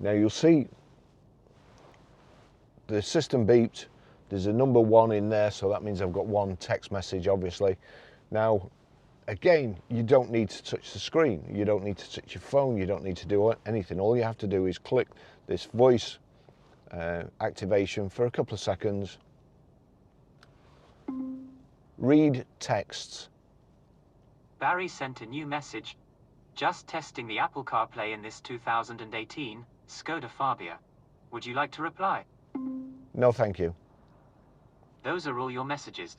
Now you'll see the system beeped. There's a number 1 in there, so that means I've got 1 text message, obviously. Now, again, you don't need to touch the screen. You don't need to touch your phone. You don't need to do anything. All you have to do is click this voice activation for a couple of seconds. Read texts. Barry sent a new message. Just testing the Apple CarPlay in this 2018 Skoda Fabia. Would you like to reply? No, thank you. Those are all your messages.